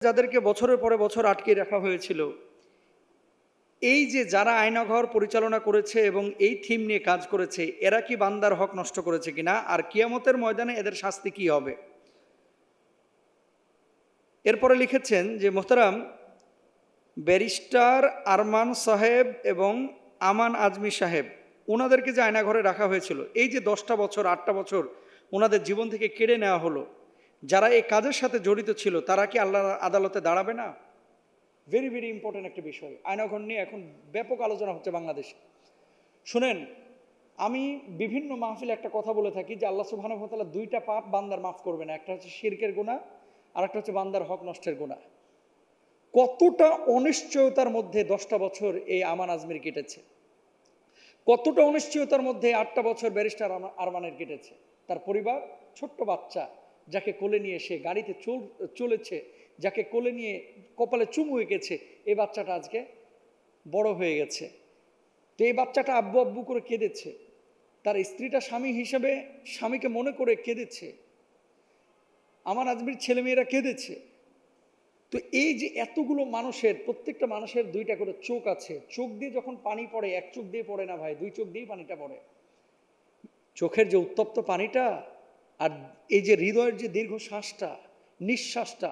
যাদেরকে বছরের পরে বছর আটকে রাখা হয়েছিল, এই যে যারা আয়নাঘর পরিচালনা করেছে এবং এই থিম নিয়ে কাজ করেছে, এরা কি বান্দার হক নষ্ট করেছে কিনা, আর কিয়ামতের ময়দানে এদের শাস্তি কি হবে? এরপরে লিখেছেন যে মোহতারাম ব্যারিস্টার আরমান সাহেব এবং আমান আজমি সাহেব, ওনাদেরকে যে আয়নাঘরে রাখা হয়েছিল, এই যে 10টা বছর 8টা বছর ওনাদের জীবন থেকে কেড়ে নেওয়া হলো, যারা এই কাজের সাথে জড়িত ছিল তারা কি আল্লাহর আদালতে দাঁড়াবে না? ভেরি ভেরি ইম্পর্টেন্ট একটা বিষয়। আয়নাঘর নিয়ে এখন ব্যাপক আলোচনা হচ্ছে বাংলাদেশে। শুনেন, আমি বিভিন্ন মাহফিলে একটা কথা বলে থাকি যে আল্লাহ সুবহানাহু ওয়া তাআলা দুইটা পাপ বান্দার মাফ করবে না, একটা হচ্ছে শিরকের গুনাহ আর একটা হচ্ছে বান্দার হক নষ্টের গুনাহ। কতটা অনিশ্চয়তার মধ্যে 10টা বছর এই আমান আজমির কেটেছে, কতটা অনিশ্চয়তার মধ্যে 8টা বছর ব্যারিস্টার আরমানের কেটেছে। তার পরিবার, ছোট্ট বাচ্চা যাকে কোলে নিয়ে সে গাড়িতে চলেছে, যাকে কোলে নিয়ে কপালে চুমু এঁকেছে, এই বাচ্চাটা আজকে বড় হয়ে গেছে। তো এই বাচ্চাটা আব্বু আব্বু করে কেঁদেছে, তার স্ত্রীটা স্বামী হিসেবে স্বামীকে মনে করে কেঁদেছে, আমার আজমির ছেলেমেয়েরা কেঁদেছে। তো এই যে এতগুলো মানুষের, প্রত্যেকটা মানুষের দুইটা করে চোখ আছে, চোখ দিয়ে যখন পানি পড়ে, এক চোখ দিয়ে পড়ে না ভাই, দুই চোখ দিয়েই পানিটা পড়ে। চোখের যে উত্তপ্ত পানিটা আর এই যে হৃদয়ের যে দীর্ঘ শ্বাসটা, নিঃশ্বাসটা,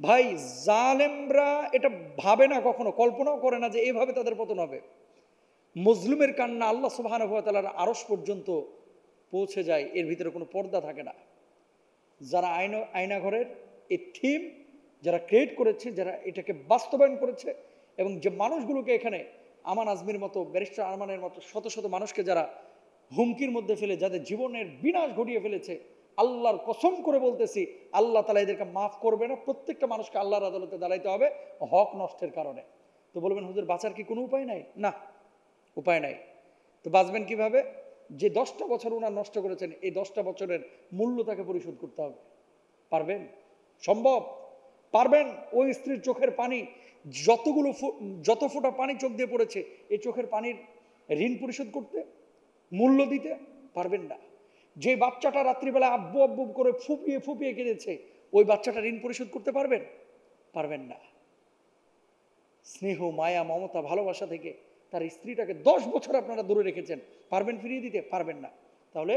ভাই জালেমরা এটা ভাবে না, কখনো কল্পনাও করে না যে এভাবে তাদের পতন হবে। মজলুমের কান্না আল্লাহ সুবহানাহু ওয়া তাআলার আরশ পর্যন্ত পৌঁছে যায়, এর ভিতরে কোনো পর্দা থাকে না। যারা আয়নাঘরের এই থিম যারা ক্রিয়েট করেছে, যারা এটাকে বাস্তবায়ন করেছে, এবং যে মানুষগুলোকে এখানে আমান আজমির মতো, ব্যারিস্টার আরমানের মতো শত শত মানুষকে যারা হুমকির মধ্যে ফেলে যাদের জীবনের বিনাশ ঘটিয়ে ফেলেছে, আল্লাহর কসম করে বলতেছি আল্লাহ তাআলা এদেরকে মাফ করবে না। প্রত্যেকটা মানুষকে আল্লাহর আদালতে দাঁড়াইতে হবে হক নষ্টের কারণে। তো বলবেন হুজুর বাঁচার কি কোনো উপায় নাই? না, উপায় নাই। তো বাঁচবেন কিভাবে? যে 10টা বছর ওনার নষ্ট করেছেন, এই 10টা বছরের মূল্য তাকে পরিশোধ করতে হবে। পারবেন? সম্ভব? পারবেন? ওই স্ত্রীর চোখের পানি, যত ফোঁটা পানি চোখ দিয়ে পড়েছে, এই চোখের পানির ঋণ পরিশোধ করতে, মূল্য দিতে পারবেন না। যে বাচ্চাটা রাত্রিবেলা আব্বু আব্বু করে ফুপিয়ে ফুপিয়ে কেঁদেছে, ওই বাচ্চাটা ঋণ পরিশোধ করতে পারবেন? পারবেন না। স্নেহ, মায়া, মমতা, ভালোবাসা থেকে তার স্ত্রীটাকে 10 বছর আপনারা দূরে রেখেছেন, পারবেন ফিরিয়ে দিতে? পারবেন না। তাহলে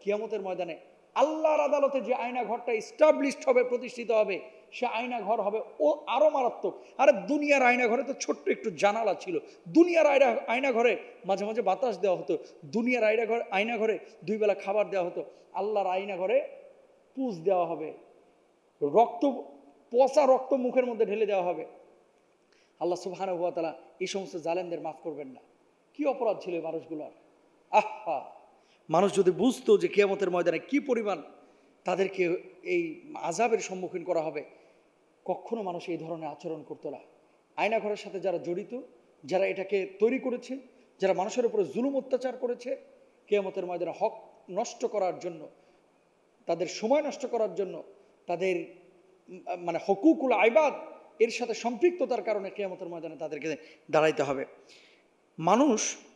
কিয়ামতের ময়দানে আল্লাহর আদালতে যে আয়না ঘরটা এস্টাবলিশড হবে, প্রতিষ্ঠিত হবে, সে আয়না ঘর হবে ও আরো মারাত্মক। আরে দুনিয়ার আয়না ঘরে তো ছোট্ট একটু জানালা ছিল, দুনিয়ার আয়না ঘরে মাঝে মাঝে বাতাস দেওয়া হতো, দুনিয়ার আয়না ঘরে 2 বেলা খাবার দেওয়া হতো। আল্লাহর আয়না ঘরে পুষ দেওয়া হবে, রক্ত, পচা রক্ত মুখের মধ্যে ঢেলে দেওয়া হবে। আল্লাহ সুবহানাহু ওয়া তাআলা এই সমস্ত জালেমদের মাফ করবেন না। কি অপরাধ ছিল এই মানুষগুলোর! আহা, মানুষ যদি বুঝতো যে কিয়ামতের ময়দানে কি পরিমাণ তাদেরকে এই আযাবের সম্মুখীন করা হবে, কখনো মানুষ এই ধরনের আচরণ করতো না। আয়নাঘরের সাথে যারা জড়িত, যারা এটাকে তৈরি করেছে, যারা মানুষের উপরে জুলুম অত্যাচার করেছে, কিয়ামতের ময়দানে হক নষ্ট করার জন্য, তাদের সময় নষ্ট করার জন্য, তাদের মানে হুকুকুল আইবাদ এর সাথে সম্পৃক্ততার কারণে কিয়ামতের ময়দানে তাদেরকে দাঁড়াইতে হবে। মানুষ